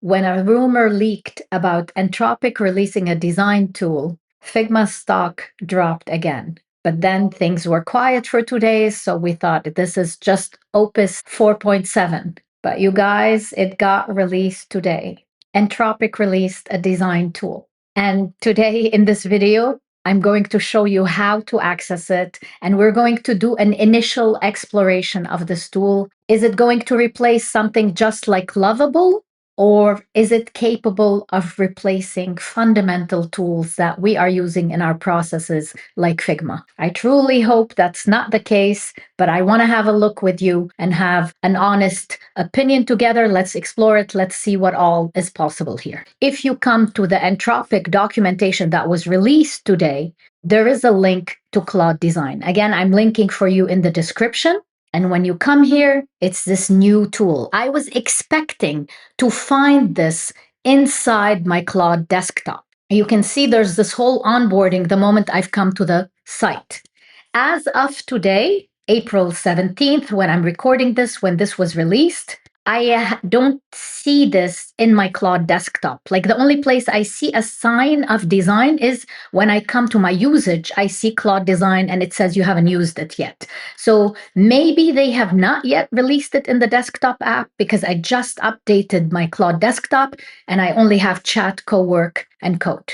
when a rumor leaked about Anthropic releasing a design tool, Figma stock dropped again. But then things were quiet for 2 days, so we thought this is just Opus 4.7. But you guys, it got released today. Anthropic released a design tool. And today in this video, I'm going to show you how to access it, and we're going to do an initial exploration of this tool. Is it going to replace something just like Lovable? Or is it capable of replacing fundamental tools that we are using in our processes like Figma? I truly hope that's not the case, but I want to have a look with you and have an honest opinion together. Let's explore it. Let's see what all is possible here. If you come to the Anthropic documentation that was released today, there is a link to Claude Design. Again, I'm linking for you in the description. And when you come here, it's this new tool. I was expecting to find this inside my Claude desktop. You can see there's this whole onboarding the moment I've come to the site. As of today, April 17th, when I'm recording this, when this was released, I don't see this in my Claude desktop. Like the only place I see a sign of design is when I come to my usage, I see Claude Design and it says you haven't used it yet. So maybe they have not yet released it in the desktop app because I just updated my Claude desktop and I only have chat, co-work, and code.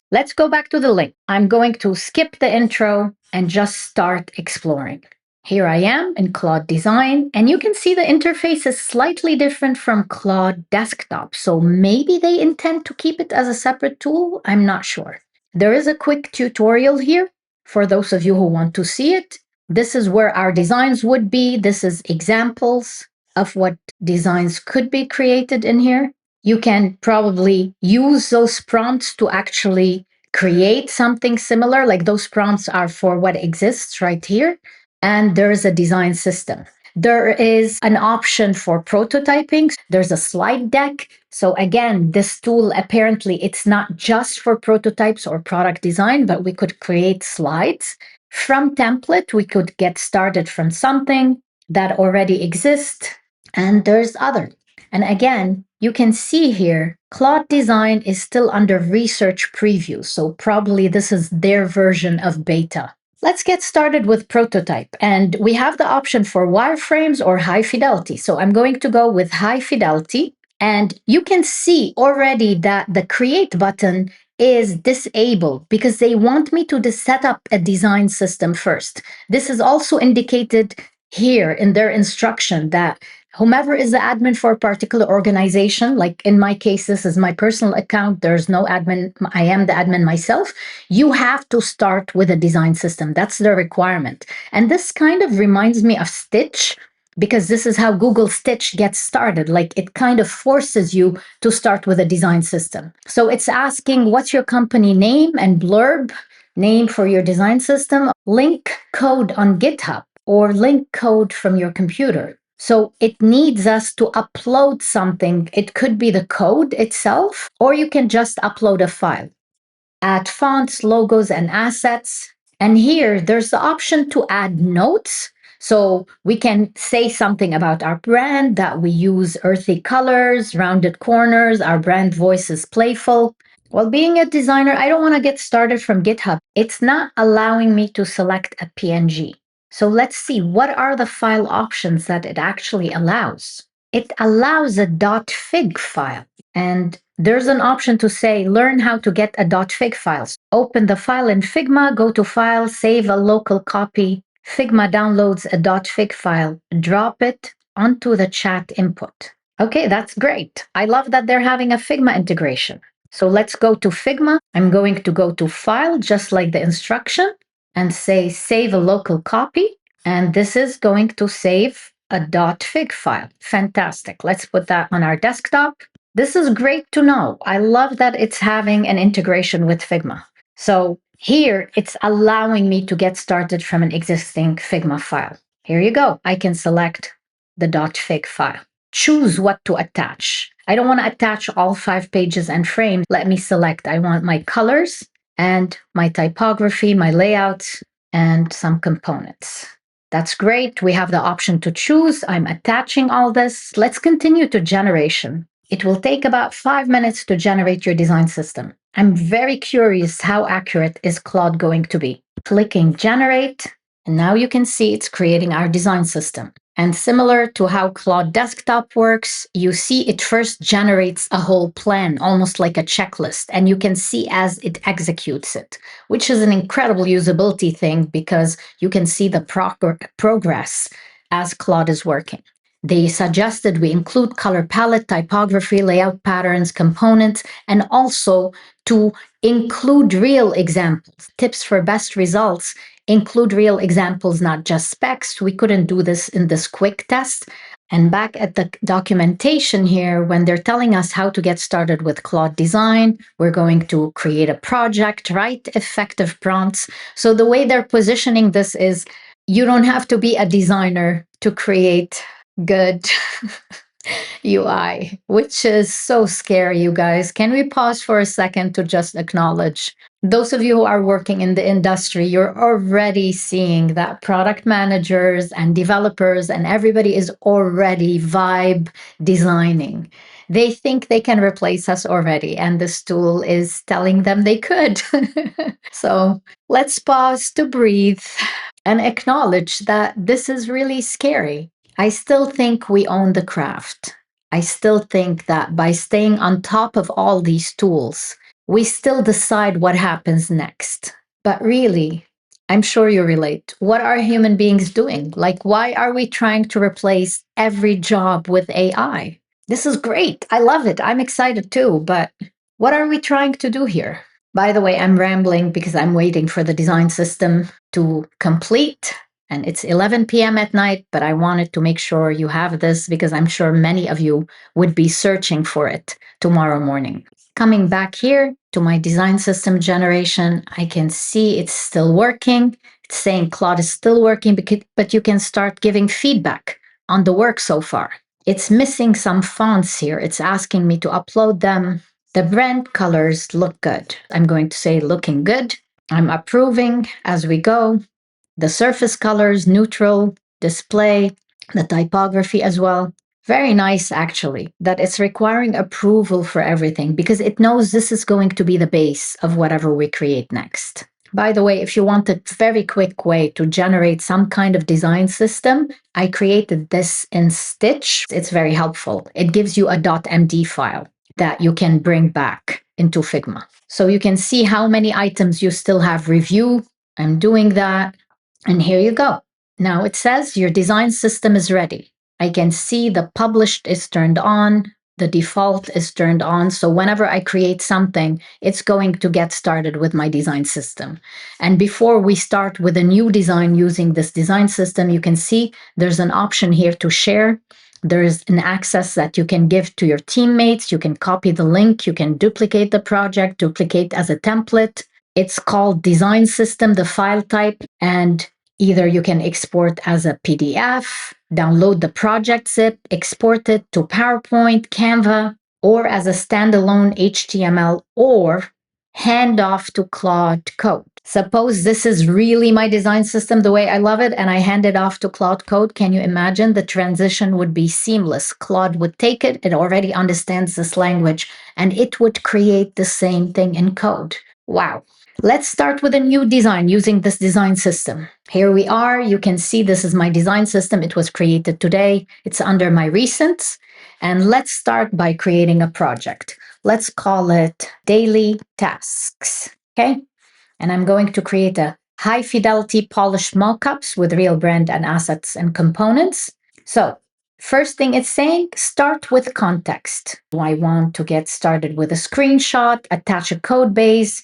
Let's go back to the link. I'm going to skip the intro and just start exploring. Here I am in Claude Design, and you can see the interface is slightly different from Claude Desktop. So maybe they intend to keep it as a separate tool. I'm not sure. There is a quick tutorial here for those of you who want to see it. This is where our designs would be. This is examples of what designs could be created in here. You can probably use those prompts to actually create something similar. Like those prompts are for what exists right here. And there's a design system. There is an option for prototyping. There's a slide deck. So again, this tool, apparently it's not just for prototypes or product design, but we could create slides. From template, we could get started from something that already exists. And there's other. And again, you can see here, Claude Design is still under research preview. So probably this is their version of beta. Let's get started with prototype. And we have the option for wireframes or high fidelity. So I'm going to go with high fidelity. And you can see already that the create button is disabled because they want me to set up a design system first. This is also indicated here in their instruction that whomever is the admin for a particular organization, like in my case, this is my personal account, there's no admin, I am the admin myself, you have to start with a design system. That's the requirement. And this kind of reminds me of Stitch, because this is how Google Stitch gets started. Like it kind of forces you to start with a design system. So it's asking what's your company name and blurb, name for your design system, link code on GitHub, or link code from your computer. So it needs us to upload something. It could be the code itself, or you can just upload a file. Add fonts, logos, and assets. And here there's the option to add notes. So we can say something about our brand, that we use earthy colors, rounded corners, our brand voice is playful. Well, being a designer, I don't want to get started from GitHub. It's not allowing me to select a PNG. So let's see, what are the file options that it actually allows? It allows a .fig file. And there's an option to say, learn how to get a .fig file. Open the file in Figma, go to File, save a local copy. Figma downloads a .fig file, drop it onto the chat input. Okay, that's great. I love that they're having a Figma integration. So let's go to Figma. I'm going to go to File, just like the instruction, and say save a local copy. And this is going to save a .fig file. Fantastic. Let's put that on our desktop. This is great to know. I love that it's having an integration with Figma. So here it's allowing me to get started from an existing Figma file. Here you go. I can select the .fig file. Choose what to attach. I don't want to attach all 5 pages and frame. Let me select. I want my colors and my typography, my layouts, and some components. That's great. We have the option to choose. I'm attaching all this. Let's continue to generation. It will take about 5 minutes to generate your design system. I'm very curious how accurate is Claude going to be. Clicking generate, and now you can see it's creating our design system. And similar to how Claude Desktop works, you see it first generates a whole plan, almost like a checklist, and you can see as it executes it, which is an incredible usability thing because you can see the progress as Claude is working. They suggested we include color palette, typography, layout patterns, components, and also to include real examples. Tips for best results include real examples, not just specs. We couldn't do this in this quick test. And back at the documentation here, when they're telling us how to get started with Claude Design, we're going to create a project, write effective prompts. So the way they're positioning this is you don't have to be a designer to create good UI, which is so scary, you guys. Can we pause for a second to just acknowledge those of you who are working in the industry, you're already seeing that product managers and developers and everybody is already vibe designing. They think they can replace us already, and this tool is telling them they could. So let's pause to breathe and acknowledge that this is really scary. I still think we own the craft. I still think that by staying on top of all these tools, we still decide what happens next. But really, I'm sure you relate. What are human beings doing? Like, why are we trying to replace every job with AI? This is great. I love it. I'm excited too. But what are we trying to do here? By the way, I'm rambling because I'm waiting for the design system to complete. And it's 11 p.m. at night, but I wanted to make sure you have this because I'm sure many of you would be searching for it tomorrow morning. Coming back here to my design system generation, I can see it's still working. It's saying Claude is still working, but you can start giving feedback on the work so far. It's missing some fonts here. It's asking me to upload them. The brand colors look good. I'm going to say looking good. I'm approving as we go. The surface colors, neutral, display, the typography as well. Very nice, actually, that it's requiring approval for everything because it knows this is going to be the base of whatever we create next. By the way, if you want a very quick way to generate some kind of design system, I created this in Stitch. It's very helpful. It gives you a .md file that you can bring back into Figma. So you can see how many items you still have review. I'm doing that. And here you go. Now it says your design system is ready. I can see the published is turned on, the default is turned on. So whenever I create something, it's going to get started with my design system. And before we start with a new design using this design system, you can see there's an option here to share. There's an access that you can give to your teammates. You can copy the link, you can duplicate the project, duplicate as a template. It's called design system, the file type, and either you can export as a PDF, download the project zip, export it to PowerPoint, Canva, or as a standalone HTML, or hand off to Claude Code. Suppose this is really my design system the way I love it, and I hand it off to Claude Code. Can you imagine? The transition would be seamless. Claude would take it, it already understands this language, and it would create the same thing in code. Wow. Let's start with a new design using this design system. Here we are. You can see this is my design system. It was created today. It's under my recents. And let's start by creating a project. Let's call it daily tasks. Okay. And I'm going to create a high fidelity polished mockups with real brand and assets and components. So first thing it's saying, start with context. I want to get started with a screenshot, attach a code base,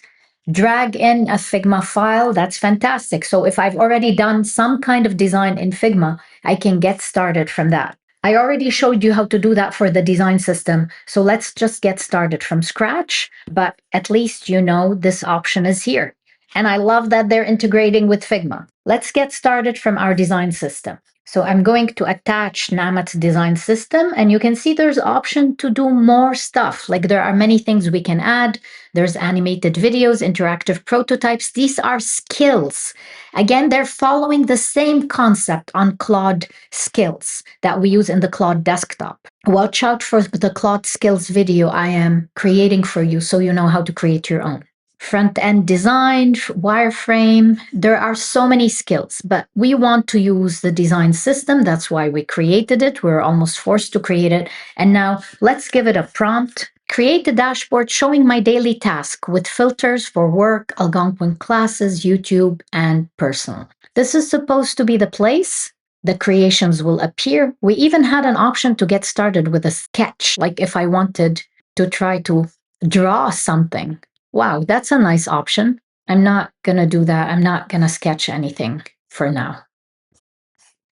drag in a Figma file. That's fantastic. So if I've already done some kind of design in Figma, I can get started from that. I already showed you how to do that for the design system. So let's just get started from scratch, but at least you know this option is here. And I love that they're integrating with Figma. Let's get started from our design system. So I'm going to attach Namat's design system, and you can see there's option to do more stuff. Like there are many things we can add. There's animated videos, interactive prototypes. These are skills. Again, they're following the same concept on Claude skills that we use in the Claude desktop. Watch out for the Claude skills video I am creating for you so you know how to create your own. Front end design, wireframe. There are so many skills, but we want to use the design system. That's why we created it. We're almost forced to create it. And now let's give it a prompt. Create a dashboard showing my daily task with filters for work, Algonquin classes, YouTube, and personal. This is supposed to be the place the creations will appear. We even had an option to get started with a sketch, like if I wanted to try to draw something. Wow, that's a nice option. I'm not going to do that. I'm not going to sketch anything for now.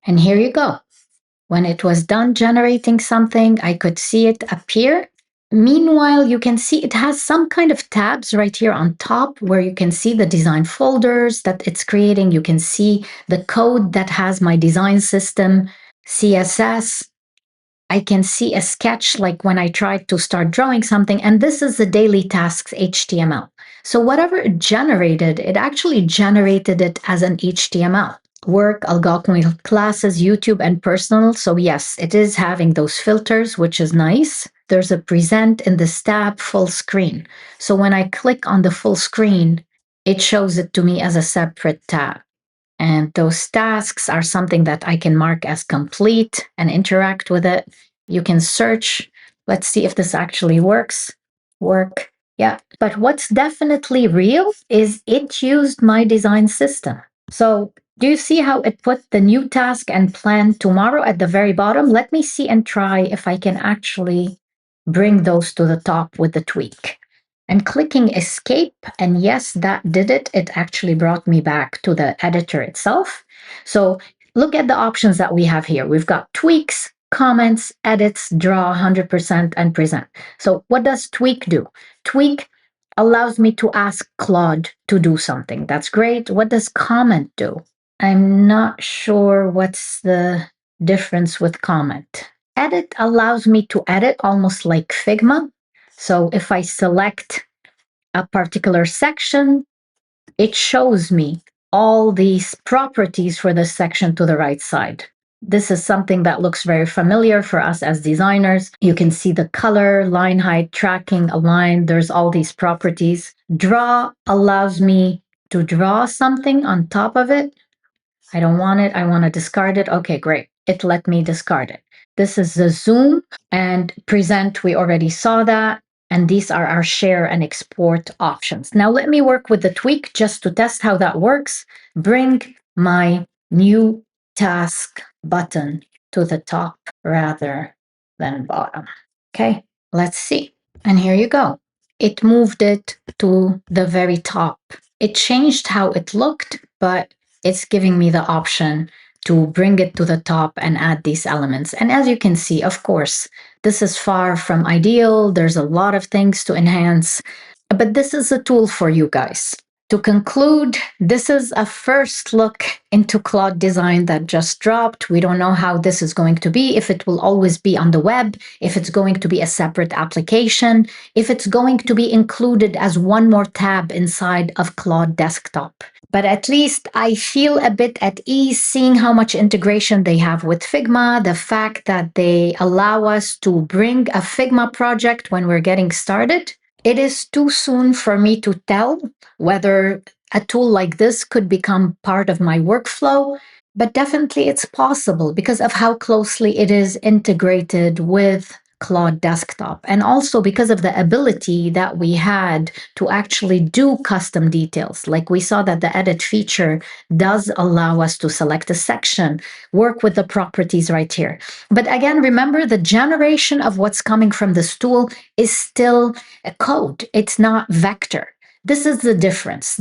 And here you go. When it was done generating something, I could see it appear. Meanwhile, you can see it has some kind of tabs right here on top where you can see the design folders that it's creating. You can see the code that has my design system, CSS. I can see a sketch like when I tried to start drawing something, and this is the daily tasks HTML. So whatever it generated, it actually generated it as an HTML. Work, Algonquin classes, YouTube, and personal. So yes, it is having those filters, which is nice. There's a present in this tab full screen. So when I click on the full screen, it shows it to me as a separate tab. And those tasks are something that I can mark as complete and interact with it. You can search. Let's see if this actually works. Work. Yeah. But what's definitely real is it used my design system. So do you see how it put the new task and plan tomorrow at the very bottom? Let me see and try if I can actually bring those to the top with the tweak. And clicking escape, and yes, that did it. It actually brought me back to the editor itself. So look at the options that we have here. We've got tweaks, comments, edits, draw, 100%, and present. So what does tweak do? Tweak allows me to ask Claude to do something. That's great. What does comment do? I'm not sure what's the difference with comment. Edit allows me to edit almost like Figma. So if I select a particular section, it shows me all these properties for the section to the right side. This is something that looks very familiar for us as designers. You can see the color, line height, tracking, align. There's all these properties. Draw allows me to draw something on top of it. I don't want it. I want to discard it. Okay, great. It let me discard it. This is the zoom and present. We already saw that. And these are our share and export options. Now let me work with the tweak just to test how that works. Bring my new task button to the top rather than bottom. Okay, let's see. And here you go. It moved it to the very top. It changed how it looked, but it's giving me the option to bring it to the top and add these elements. And as you can see, of course, this is far from ideal. There's a lot of things to enhance, but this is a tool for you guys. To conclude, this is a first look into Claude Design that just dropped. We don't know how this is going to be, if it will always be on the web, if it's going to be a separate application, if it's going to be included as one more tab inside of Claude Desktop. But at least I feel a bit at ease seeing how much integration they have with Figma, the fact that they allow us to bring a Figma project when we're getting started. It is too soon for me to tell whether a tool like this could become part of my workflow, but definitely it's possible because of how closely it is integrated with Claude Desktop, and also because of the ability that we had to actually do custom details. Like we saw that the edit feature does allow us to select a section, work with the properties right here. But again, remember the generation of what's coming from this tool is still a code. It's not vector. This is the difference.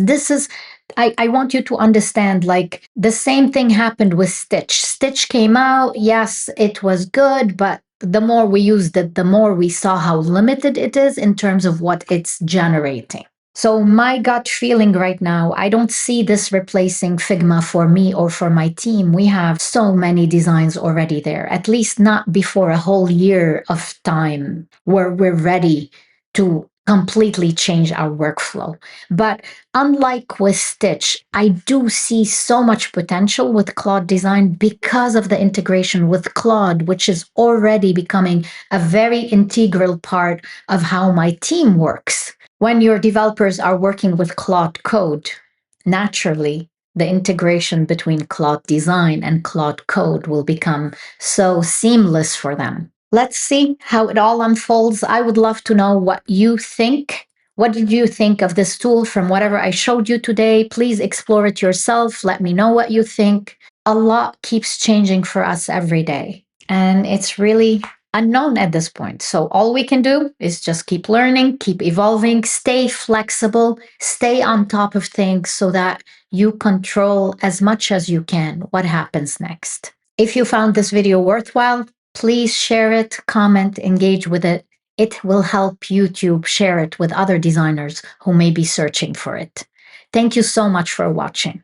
I want you to understand, like the same thing happened with Stitch. Stitch came out, yes, it was good, but the more we used it, the more we saw how limited it is in terms of what it's generating. So, my gut feeling right now, I don't see this replacing Figma for me or for my team. We have so many designs already there, at least not before a whole year of time where we're ready to completely change our workflow. But unlike with Stitch, I do see so much potential with Claude Design because of the integration with Claude, which is already becoming a very integral part of how my team works. When your developers are working with Claude Code, naturally, the integration between Claude Design and Claude Code will become so seamless for them. Let's see how it all unfolds. I would love to know what you think. What did you think of this tool from whatever I showed you today? Please explore it yourself. Let me know what you think. A lot keeps changing for us every day, and it's really unknown at this point. So all we can do is just keep learning, keep evolving, stay flexible, stay on top of things so that you control as much as you can what happens next. If you found this video worthwhile, please share it, comment, engage with it. It will help YouTube share it with other designers who may be searching for it. Thank you so much for watching.